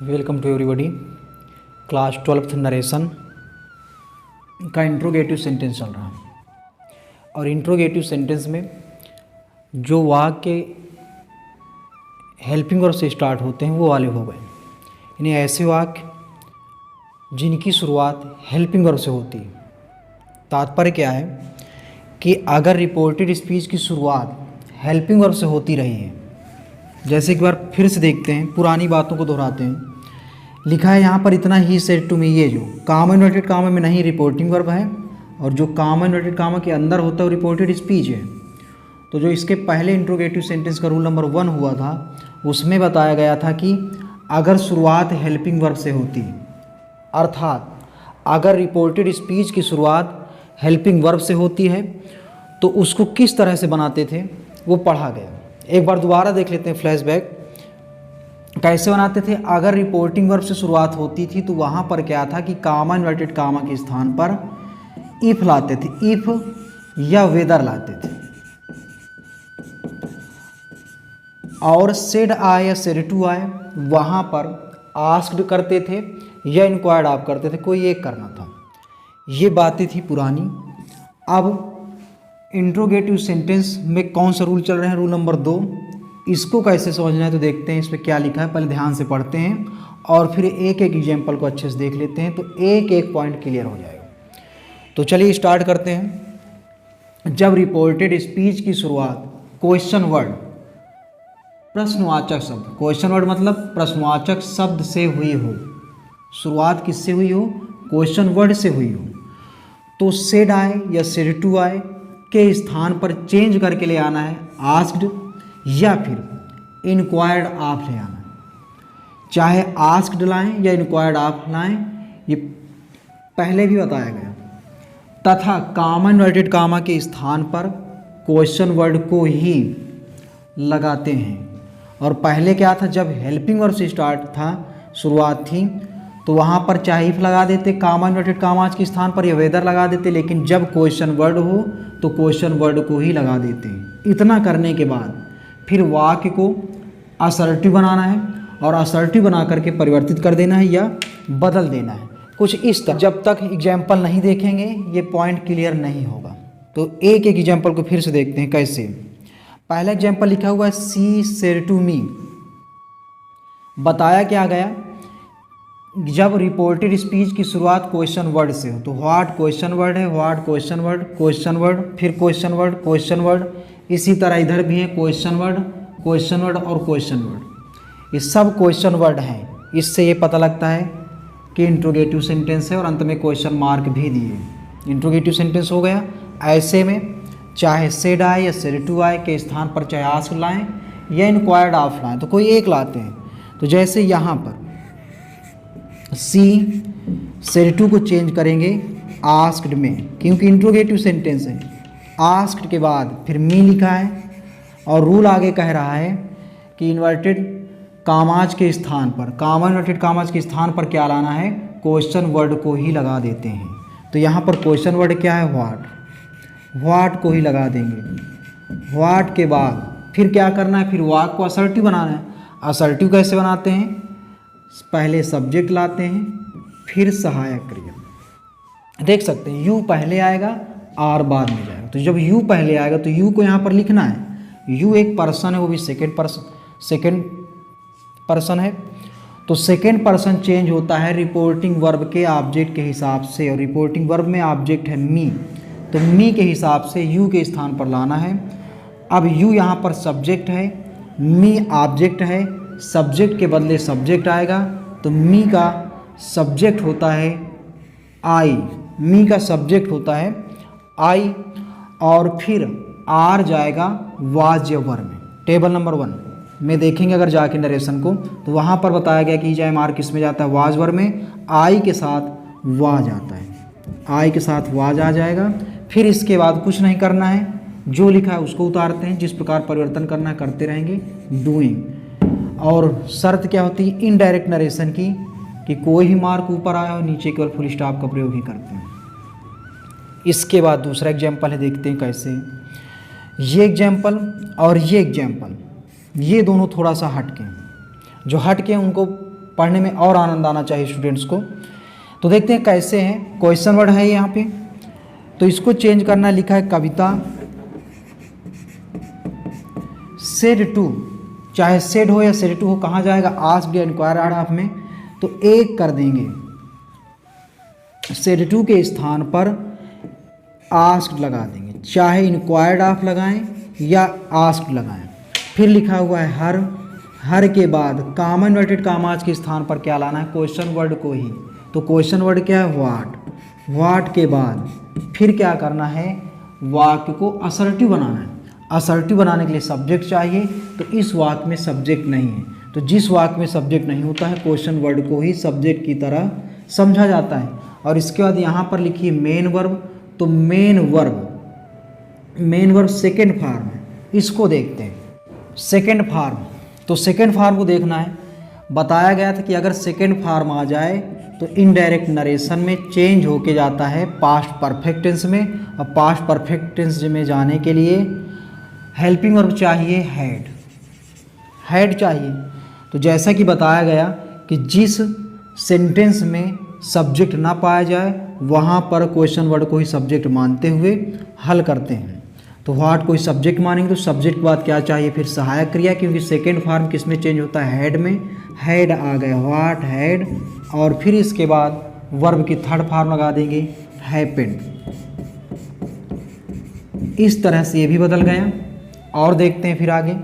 Welcome to everybody. Class 12th narration का interrogative sentence चल रहा है और इंट्रोगेटिव सेंटेंस में जो वाक्य हेल्पिंग वर्ब से स्टार्ट होते हैं वो वाले हो गए, यानी ऐसे वाक्य जिनकी शुरुआत हेल्पिंग वर्ब से होती है। तात्पर्य क्या है कि अगर रिपोर्टेड स्पीच की शुरुआत हेल्पिंग वर्ब से होती रही है, जैसे एक बार फिर से देखते हैं, पुरानी बातों को दोहराते हैं। लिखा है यहाँ पर इतना ही सेड टू मी, ये जो कामा इन्वर्टेड कामा में नहीं रिपोर्टिंग वर्ब है और जो कामा इन्वर्टेड कामा के अंदर होता है वो रिपोर्टेड स्पीच है। तो जो इसके पहले इंट्रोगेटिव सेंटेंस का रूल नंबर 1 हुआ था उसमें बताया गया था कि अगर शुरुआत हेल्पिंग वर्ब से होती, अर्थात अगर रिपोर्टेड स्पीच की शुरुआत हेल्पिंग वर्ब से होती है तो उसको किस तरह से बनाते थे वो पढ़ा गया। एक बार दोबारा देख लेते हैं, फ्लैशबैक कैसे बनाते थे। अगर रिपोर्टिंग वर्ब से शुरुआत होती थी तो वहाँ पर क्या था कि कामा इन्वर्टेड कामा के स्थान पर इफ़ लाते थे, इफ़ या वेदर लाते थे, और सेड आए या सेड टू आए वहाँ पर आस्क्ड करते थे या इंक्वायर्ड आप करते थे, कोई एक करना था। ये बातें थी पुरानी। अब इंट्रोगेटिव सेंटेंस में कौन सा रूल चल रहे हैं, रूल नंबर 2। इसको कैसे समझना है तो देखते हैं इसमें क्या लिखा है, पहले ध्यान से पढ़ते हैं और फिर एक एक एग्जाम्पल को अच्छे से देख लेते हैं तो एक एक पॉइंट क्लियर हो जाएगा। तो चलिए स्टार्ट करते हैं। जब रिपोर्टेड स्पीच की शुरुआत क्वेश्चन वर्ड, प्रश्नवाचक शब्द, क्वेश्चन वर्ड मतलब प्रश्नवाचक शब्द से हुई हो, शुरुआत किससे हुई हो, क्वेश्चन वर्ड से हुई हो, तो सेड आए या सेड टू आए के स्थान पर चेंज करके ले आना है आस्क्ड या फिर इनक्वायर्ड आप ले आना है। चाहे आस्क्ड लाएं या इनक्वायर्ड आप लाएं, ये पहले भी बताया गया। तथा कामा इन्वर्टेड कामा के स्थान पर क्वेश्चन वर्ड को ही लगाते हैं। और पहले क्या था, जब हेल्पिंग वर्ब से स्टार्ट था, शुरुआत थी, तो वहाँ पर चाहे इफ लगा देते कामा इन्वर्टेड कामा के स्थान पर या वेदर लगा देते, लेकिन जब क्वेश्चन वर्ड हो तो क्वेश्चन वर्ड को ही लगा देते हैं। इतना करने के बाद फिर वाक्य को असर्टिव बनाना है और असर्टिव बना करके परिवर्तित कर देना है या बदल देना है, कुछ इस तरह। जब तक एग्जाम्पल नहीं देखेंगे ये पॉइंट क्लियर नहीं होगा। तो एक एक एग्जाम्पल को फिर से देखते हैं कैसे। पहला एग्जाम्पल लिखा हुआ है सी सेड टू मी। बताया क्या गया, जब रिपोर्टेड स्पीच की शुरुआत क्वेश्चन वर्ड से हो तो व्हाट क्वेश्चन वर्ड है, what question word, question word, फिर क्वेश्चन वर्ड, क्वेश्चन वर्ड। इसी तरह इधर भी है क्वेश्चन वर्ड, क्वेश्चन वर्ड और क्वेश्चन वर्ड। ये सब क्वेश्चन वर्ड हैं। इससे ये पता लगता है कि इंट्रोगेटिव सेंटेंस है और अंत में क्वेश्चन मार्क भी दिए। इंट्रोगेटिव सेंटेंस हो गया। ऐसे में चाहे सेड आए या सेड टू आए के स्थान पर चाहे आस्क लाएं या इंक्वायर्ड ऑफ लाएं, तो कोई एक लाते हैं। तो जैसे यहाँ पर सी सेड टू को चेंज करेंगे आस्क्ड में, क्योंकि इंट्रोगेटिव सेंटेंस है। आस्क्ड के बाद फिर मी लिखा है और रूल आगे कह रहा है कि इन्वर्टेड कामाज के स्थान पर, कामा इन्वर्टेड कामाज के स्थान पर क्या लाना है, क्वेश्चन वर्ड को ही लगा देते हैं। तो यहाँ पर क्वेश्चन वर्ड क्या है, व्हाट, व्हाट को ही लगा देंगे। व्हाट के बाद फिर क्या करना है, फिर वाक को असर्टिव बनाना है। असर्टिव कैसे बनाते हैं, पहले सब्जेक्ट लाते हैं फिर सहायक क्रिया। देख सकते हैं यू पहले आएगा आर बाद में जाएगा। तो जब यू पहले आएगा तो यू को यहाँ पर लिखना है। यू एक पर्सन है, वो भी सेकेंड पर्सन है। तो सेकेंड पर्सन चेंज होता है रिपोर्टिंग वर्ब के ऑब्जेक्ट के हिसाब से, और रिपोर्टिंग वर्ब में ऑब्जेक्ट है मी, तो मी के हिसाब से यू के स्थान पर लाना है। अब यू यहाँ पर सब्जेक्ट है, मी ऑब्जेक्ट है, सब्जेक्ट के बदले सब्जेक्ट आएगा तो मी का सब्जेक्ट होता है आई, मी का सब्जेक्ट होता है आई, और फिर आर जाएगा वाज या वर में। टेबल नंबर 1 में देखेंगे अगर जाके नरेशन को, तो वहाँ पर बताया गया कि जाए मार किस में जाता है, वाज वर में। आई के साथ वाज आता है, आई के साथ वाज आ जाएगा। फिर इसके बाद कुछ नहीं करना है, जो लिखा है उसको उतारते हैं, जिस प्रकार परिवर्तन करना है करते रहेंगे, डूइंग। और शर्त क्या होती है इनडायरेक्ट नरेशन की, कि कोई भी मार्क ऊपर आया हो नीचे केवल फुल स्टॉप का प्रयोग ही करते हैं। इसके बाद दूसरा एग्जाम्पल है, देखते हैं कैसे। ये एग्जाम्पल और ये एग्जाम्पल, ये दोनों थोड़ा सा हटके हैं। जो हटके हैं उनको पढ़ने में और आनंद आना चाहिए स्टूडेंट्स को। तो देखते हैं कैसे हैं। क्वेश्चन वर्ड है यहाँ पे, तो इसको चेंज करना, लिखा है कविता सेड टू, चाहे सेड हो या सेड टू हो, कहाँ जाएगा, आस्क्ड या इंक्वायर्ड ऑफ में, तो एक कर देंगे, सेड टू के स्थान पर आस्क्ड लगा देंगे, चाहे इंक्वायर्ड ऑफ लगाएं या आस्क्ड लगाएं। फिर लिखा हुआ है हर, हर के बाद कॉमा इन्वर्टेड कॉमास के स्थान पर क्या लाना है, क्वेश्चन वर्ड को ही। तो क्वेश्चन वर्ड क्या है, व्हाट, व्हाट के बाद फिर क्या करना है, वाक्य को असर्टिव बनाना है। असर्टिव बनाने के लिए सब्जेक्ट चाहिए, तो इस वाक्य में सब्जेक्ट नहीं है, तो जिस वाक्य में सब्जेक्ट नहीं होता है क्वेश्चन वर्ड को ही सब्जेक्ट की तरह समझा जाता है। और इसके बाद यहाँ पर लिखिए मेन वर्ब, तो मेन वर्ब सेकेंड फॉर्म है, इसको देखते हैं। सेकेंड फॉर्म, तो सेकेंड फॉर्म को देखना है। बताया गया था कि अगर सेकेंड फॉर्म आ जाए तो इनडायरेक्ट नरेशन में चेंज होके जाता है पास्ट परफेक्ट टेंस में, और पास्ट परफेक्ट टेंस में जाने के लिए हेल्पिंग वर्ब चाहिए, हैड चाहिए। तो जैसा कि बताया गया कि जिस सेंटेंस में सब्जेक्ट ना पाया जाए वहाँ पर क्वेश्चन वर्ड को ही सब्जेक्ट मानते हुए हल करते हैं। तो व्हाट को ही सब्जेक्ट मानेंगे, तो सब्जेक्ट के बाद क्या चाहिए, फिर सहायक क्रिया, क्योंकि सेकेंड फॉर्म किस में चेंज होता है, हैड में, हैड आ गया, व्हाट हैड, और फिर इसके बाद वर्ब की थर्ड फॉर्म लगा देंगे, हैपेंड। इस तरह से ये भी बदल गया। और देखते हैं फिर आगे,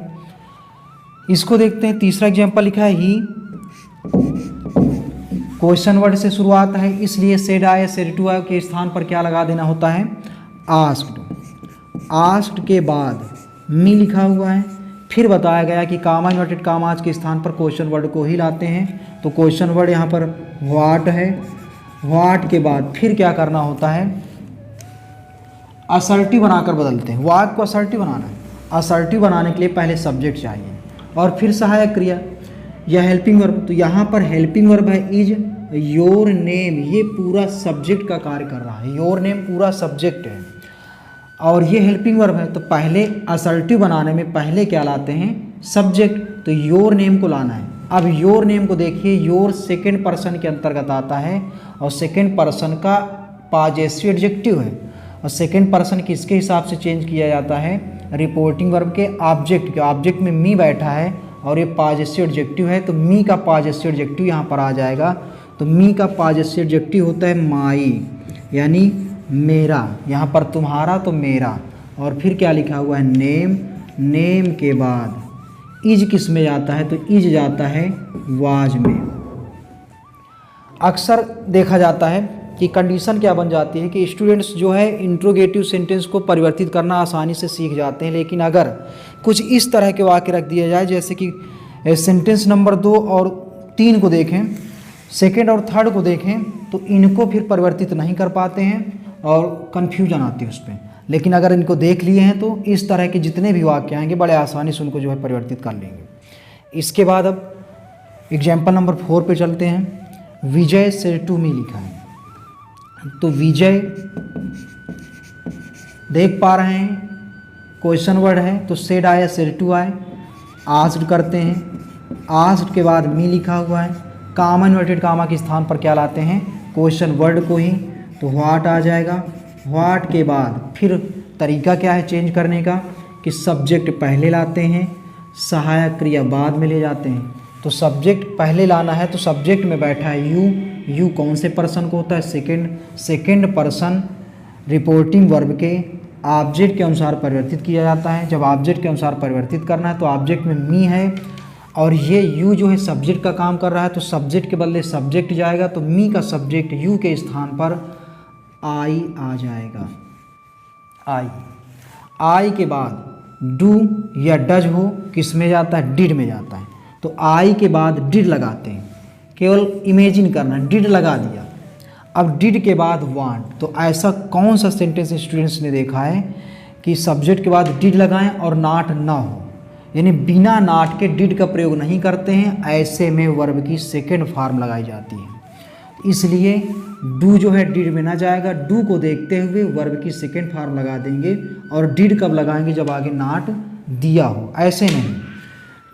इसको देखते हैं। तीसरा एग्जाम्पल लिखा है ही, क्वेश्चन वर्ड से शुरुआत है, इसलिए सेड आए, सेड टू आए के स्थान पर क्या लगा देना होता है, आस्क्ड। आस्क्ड के बाद मी लिखा हुआ है। फिर बताया गया कि कॉमा इन्वर्टेड कॉमास के स्थान पर क्वेश्चन वर्ड को ही लाते हैं, तो क्वेश्चन वर्ड यहाँ पर व्हाट है। व्हाट के बाद फिर क्या करना होता है, असर्टिव बनाकर बदलते हैं। वाक्य को असर्टिव बनाना है, असर्टिव बनाने के लिए पहले सब्जेक्ट चाहिए और फिर सहायक क्रिया या हेल्पिंग वर्ब। तो यहाँ पर हेल्पिंग वर्ब है इज, योर नेम, ये पूरा सब्जेक्ट का कार्य कर रहा है, योर नेम पूरा सब्जेक्ट है और ये हेल्पिंग वर्ब है। तो पहले असर्टिव बनाने में पहले क्या लाते हैं, सब्जेक्ट, तो योर नेम को लाना है। अब योर नेम को देखिए, योर सेकेंड पर्सन के अंतर्गत आता है और सेकेंड पर्सन का पॉजेसिव एडजेक्टिव है, और सेकेंड पर्सन किसके हिसाब से चेंज किया जाता है, रिपोर्टिंग वर्ब के ऑब्जेक्ट के। ऑब्जेक्ट में मी बैठा है और ये पॉजेसिव एडजेक्टिव है, तो मी का पॉजेसिव एडजेक्टिव यहाँ पर आ जाएगा। तो मी का पॉजेसिव एडजेक्टिव होता है माई, यानी मेरा, यहाँ पर तुम्हारा तो मेरा, और फिर क्या लिखा हुआ है, नेम। नेम के बाद इज किस में जाता है, तो इज जाता है वाज में। अक्सर देखा जाता है कि कंडीशन क्या बन जाती है कि स्टूडेंट्स जो है इंट्रोगेटिव सेंटेंस को परिवर्तित करना आसानी से सीख जाते हैं, लेकिन अगर कुछ इस तरह के वाक्य रख दिया जाए, जैसे कि सेंटेंस नंबर 2 और 3 को देखें, सेकेंड और थर्ड को देखें, तो इनको फिर परिवर्तित नहीं कर पाते हैं और कन्फ्यूजन आती है उस पर। लेकिन अगर इनको देख लिए हैं तो इस तरह के जितने भी वाक्य आएंगे बड़े आसानी से उनको जो है परिवर्तित कर लेंगे। इसके बाद अब एग्जाम्पल नंबर 4 पे चलते हैं। विजय सेड टू मी लिखा है, तो विजय देख पा रहे हैं क्वेश्चन वर्ड है, तो सेड आए, सेड टू आए, आस्क्ड करते हैं। आस्क्ड के बाद मी लिखा हुआ है, कॉमा इन्वर्टेड कॉमा के स्थान पर क्या लाते हैं, क्वेश्चन वर्ड को ही, तो व्हाट आ जाएगा। व्हाट के बाद फिर तरीका क्या है चेंज करने का, कि सब्जेक्ट पहले लाते हैं, सहायक क्रिया बाद में ले जाते हैं। तो सब्जेक्ट पहले लाना है, तो सब्जेक्ट में बैठा है यू। यू कौन से पर्सन को होता है, सेकेंड पर्सन रिपोर्टिंग वर्ब के ऑब्जेक्ट के अनुसार परिवर्तित किया जाता है। जब ऑब्जेक्ट के अनुसार परिवर्तित करना है तो ऑब्जेक्ट में मी है और ये यू जो है सब्जेक्ट का काम कर रहा है, तो सब्जेक्ट के बदले सब्जेक्ट जाएगा, तो मी का सब्जेक्ट यू के स्थान पर आई आ जाएगा। आई के बाद डू या डज हो किस में जाता है, डिड में जाता है। तो आई के बाद डिड लगाते हैं, केवल इमेजिन करना, डिड लगा दिया। अब डिड के बाद वांट, तो ऐसा कौन सा सेंटेंस स्टूडेंट्स ने देखा है कि सब्जेक्ट के बाद डिड लगाएं और नॉट ना हो, यानी बिना नॉट के डिड का प्रयोग नहीं करते हैं, ऐसे में वर्ब की सेकेंड फॉर्म लगाई जाती है। इसलिए डू जो है डिड में ना जाएगा, डू को देखते हुए वर्ब की सेकेंड फॉर्म लगा देंगे, और डिड कब लगाएंगे, जब आगे नॉट दिया हो, ऐसे नहीं।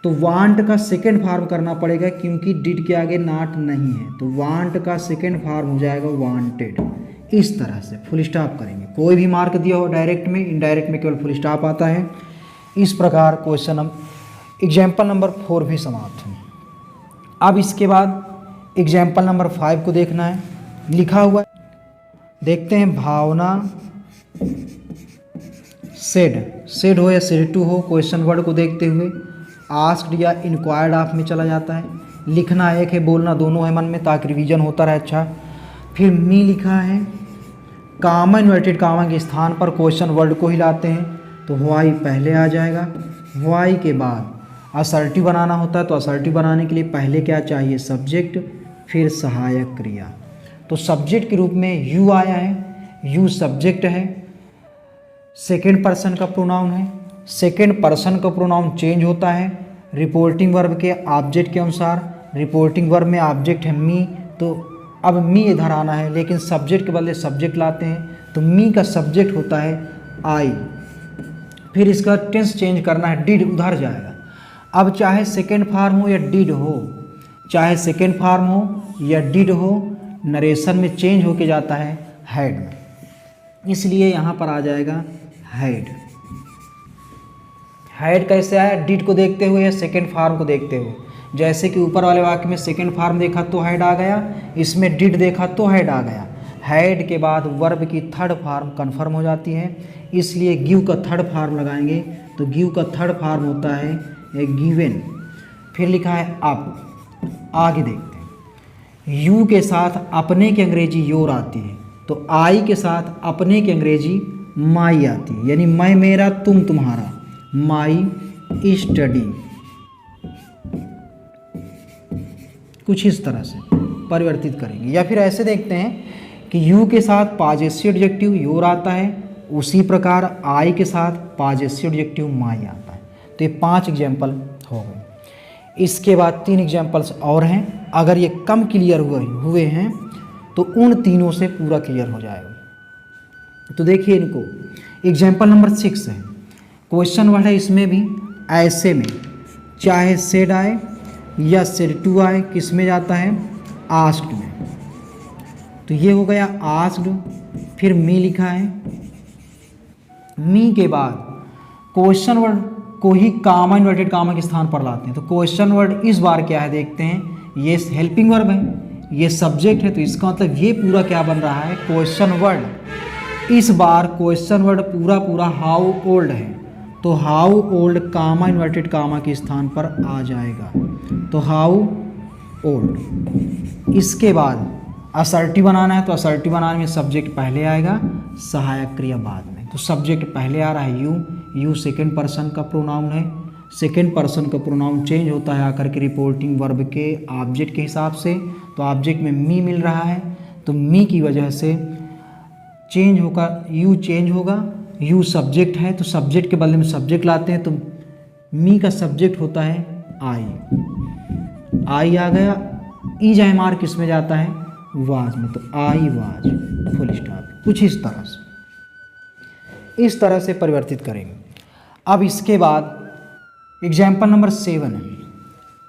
तो वांट का सेकेंड फार्म करना पड़ेगा क्योंकि डिड के आगे नॉट नहीं है, तो वांट का सेकेंड फार्म हो जाएगा वांटेड। इस तरह से फुल स्टॉप करेंगे। कोई भी मार्क दिया हो डायरेक्ट में, इनडायरेक्ट में केवल फुल स्टॉप आता है। इस प्रकार क्वेश्चन एग्जाम्पल नंबर 4 भी समाप्त है। अब इसके बाद एग्जाम्पल नंबर 5 को देखना है। लिखा हुआ है, देखते हैं। भावना सेड हो या सेड टू हो, क्वेश्चन वर्ड को देखते हुए आस्क्ड या इंक्वायर्ड ऑफ में चला जाता है। लिखना एक है, बोलना दोनों है मन में, ताकि रिवीजन होता रहे अच्छा। फिर मी लिखा है, कामा इन्वर्टेड कामा के स्थान पर क्वेश्चन वर्ड को ही लाते हैं, तो वाई पहले आ जाएगा। वाई के बाद असर्टिव बनाना होता है, तो असर्टिव बनाने के लिए पहले क्या चाहिए, सब्जेक्ट, फिर सहायक क्रिया। तो सब्जेक्ट के रूप में यू आया है, यू सब्जेक्ट है, सेकेंड पर्सन का प्रोनाउन है। सेकेंड पर्सन का प्रोनाउन चेंज होता है रिपोर्टिंग वर्ब के ऑब्जेक्ट के अनुसार। रिपोर्टिंग वर्ब में ऑब्जेक्ट है मी, तो अब मी इधर आना है, लेकिन सब्जेक्ट के बदले सब्जेक्ट लाते हैं, तो मी का सब्जेक्ट होता है आई। फिर इसका टेंस चेंज करना है, डिड उधर जाएगा। अब चाहे सेकेंड फार्म हो या डिड हो, चाहे सेकेंड फार्म हो या डिड हो, नरेशन में चेंज होके जाता है हैड में, इसलिए यहाँ पर आ जाएगा हैड। हैड कैसे आया, डिड को देखते हुए या सेकेंड फार्म को देखते हुए। जैसे कि ऊपर वाले वाक्य में सेकेंड फार्म देखा तो हैड आ गया, इसमें डिड देखा तो हैड आ गया। हैड के बाद वर्ब की थर्ड फार्म कन्फर्म हो जाती है, इसलिए गिव का थर्ड फार्म लगाएंगे, तो गिव का थर्ड फार्म होता है गिवन। फिर लिखा है अप। आगे देखते हैं, यू के साथ अपने की अंग्रेजी योर आती है, तो आई के साथ अपने की अंग्रेजी माई आती है, यानी मैं मेरा तुम तुम्हारा, माई स्टडी। कुछ इस तरह से परिवर्तित करेंगे। या फिर ऐसे देखते हैं कि यू के साथ पॉजेसिव एडजेक्टिव योर आता है, उसी प्रकार आई के साथ पॉजेसिव एडजेक्टिव माई आता है। तो ये 5 एग्जाम्पल हो गए। इसके बाद 3 एग्जाम्पल्स और हैं। अगर ये कम क्लियर हुए हैं तो उन तीनों से पूरा क्लियर हो जाएगा। तो देखिए इनको, एग्जाम्पल नंबर 6 है, क्वेश्चन वर्ड है, इसमें भी ऐसे में चाहे सेड आए या सेड टू आए, किस में जाता है, आस्क्ड में। तो ये हो गया आस्क्ड। फिर मी लिखा है, मी के बाद क्वेश्चन वर्ड को ही कामा इन्वर्टेड कामा के स्थान पर लाते हैं। तो क्वेश्चन वर्ड इस बार क्या है देखते हैं, ये हेल्पिंग वर्ब है, ये सब्जेक्ट है, तो इसका मतलब ये पूरा क्या बन रहा है, क्वेश्चन वर्ड। इस बार क्वेश्चन वर्ड पूरा हाउ ओल्ड है, तो how old comma inverted comma के स्थान पर आ जाएगा, तो हाउ ओल्ड। इसके बाद असर्टिव बनाना है, तो असर्टिव बनाने में सब्जेक्ट पहले आएगा, सहायक क्रिया बाद में। तो सब्जेक्ट पहले आ रहा है यू सेकेंड पर्सन का प्रोनाउन है, सेकेंड पर्सन का प्रोनाउन चेंज होता है आकर के रिपोर्टिंग वर्ब के ऑब्जेक्ट के हिसाब से। तो ऑब्जेक्ट में मी मिल रहा है, तो मी की वजह से चेंज होगा, यू चेंज होगा। यू सब्जेक्ट है, तो सब्जेक्ट के बदले में सब्जेक्ट लाते हैं, तो मी का सब्जेक्ट होता है आई। आई आ गया, ई जाए मार किस में जाता है, वाज में, तो आई वाज, फुल स्टॉप। कुछ इस तरह से परिवर्तित करेंगे। अब इसके बाद एग्जाम्पल नंबर 7 है,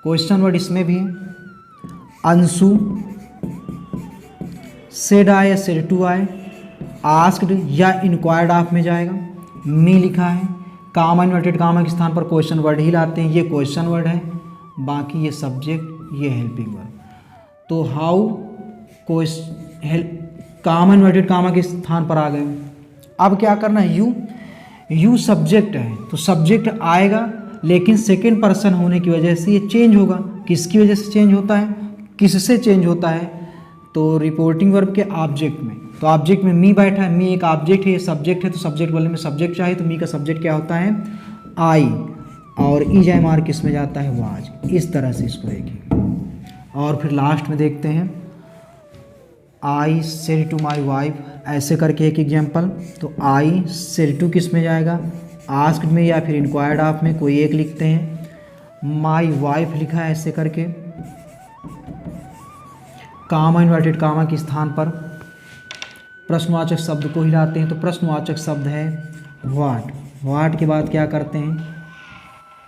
क्वेश्चन वर्ड इसमें भी है, अंशु सेड आए या सेड टू आए, आस्क्ड या इंक्वायर्ड ऑफ में जाएगा। मी लिखा है, कामा इन्वर्टेड कामा के स्थान पर क्वेश्चन वर्ड ही लाते हैं, ये क्वेश्चन वर्ड है, बाकी ये सब्जेक्ट, ये हेल्पिंग वर्ड। तो हाउ कामा इन्वर्टेड कामा के स्थान पर आ गए। अब क्या करना है, यू सब्जेक्ट है, तो सब्जेक्ट आएगा, लेकिन सेकेंड पर्सन होने की वजह से ये चेंज होगा। किसकी वजह से चेंज होता है, किससे चेंज होता है, तो रिपोर्टिंग वर्ब के ऑब्जेक्ट में। तो ऑब्जेक्ट में मी बैठा है, मी एक ऑब्जेक्ट है, ये सब्जेक्ट है, तो सब्जेक्ट वाले में सब्जेक्ट चाहिए, तो मी का सब्जेक्ट क्या होता है, आई, और ई जाए मार किस में जाता है, वाज। इस तरह से इसको देखिए। और फिर लास्ट में देखते हैं, I said to my wife, ऐसे करके एक एग्जाम्पल। तो आई सेड टू किस में जाएगा, आस्क्ड में या फिर इंक्वायर्ड ऑफ में, कोई एक लिखते हैं। माई वाइफ लिखा है ऐसे करके, कामा इन्वर्टेड कामा के स्थान पर प्रश्नवाचक शब्द को हिलाते हैं, तो प्रश्नवाचक शब्द है व्हाट। व्हाट के बाद क्या करते हैं,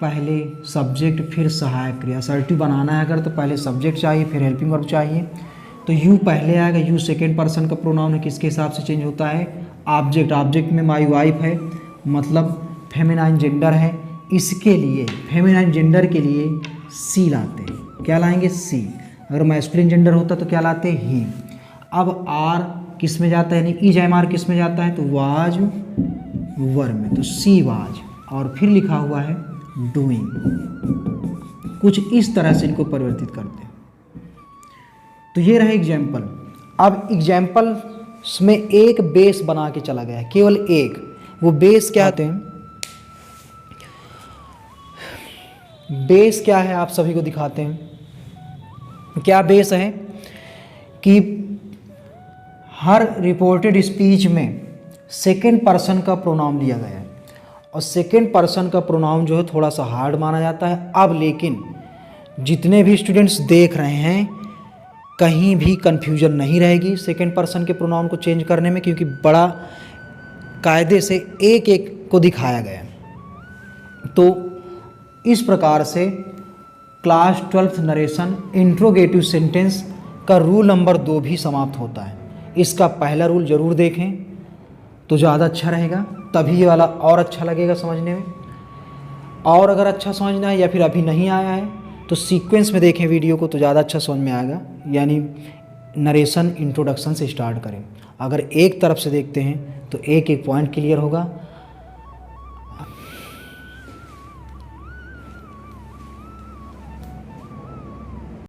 पहले सब्जेक्ट फिर सहायक क्रिया। असर्टिव बनाना है अगर तो पहले सब्जेक्ट चाहिए फिर हेल्पिंग वर्ब चाहिए। तो यू पहले आएगा, यू सेकेंड पर्सन का प्रोनाउन है, किसके हिसाब से चेंज होता है, ऑब्जेक्ट। ऑब्जेक्ट में माई वाइफ है, मतलब फेमिनाइन जेंडर है, इसके लिए फेमिनाइन जेंडर के लिए सी लाते हैं। क्या लाएंगे, सी। अगर मैस्कुलिन जेंडर होता तो क्या लाते, ही। अब आर किस में जाता है, यानी इज एम आर किस में जाता है, तो वाज वर में, तो सी वाज। और फिर लिखा हुआ है डूइंग। कुछ इस तरह से इनको परिवर्तित करते हैं। तो ये रहे एग्जाम्पल। अब एग्जाम्पल में एक बेस बना के चला गया है, केवल एक। वो बेस क्या आते हैं, बेस क्या है आप सभी को दिखाते हैं। क्या बेस है कि हर रिपोर्टेड स्पीच में सेकेंड पर्सन का प्रोनाउन लिया गया है, और सेकेंड पर्सन का प्रोनाउन जो है थोड़ा सा हार्ड माना जाता है। अब लेकिन जितने भी स्टूडेंट्स देख रहे हैं, कहीं भी कन्फ्यूजन नहीं रहेगी सेकेंड पर्सन के प्रोनाउन को चेंज करने में, क्योंकि बड़ा कायदे से एक एक को दिखाया गया है। तो इस प्रकार से class 12th narration interrogative sentence का रूल नंबर 2 भी समाप्त होता है। इसका पहला रूल ज़रूर देखें तो ज़्यादा अच्छा रहेगा, तभी ये वाला और अच्छा लगेगा समझने में। और अगर अच्छा समझना है या फिर अभी नहीं आया है तो सीक्वेंस में देखें वीडियो को, तो ज़्यादा अच्छा समझ में आएगा। यानी नरेशन इंट्रोडक्शन से स्टार्ट करें। अगर एक तरफ से देखते हैं तो एक एक पॉइंट क्लियर होगा,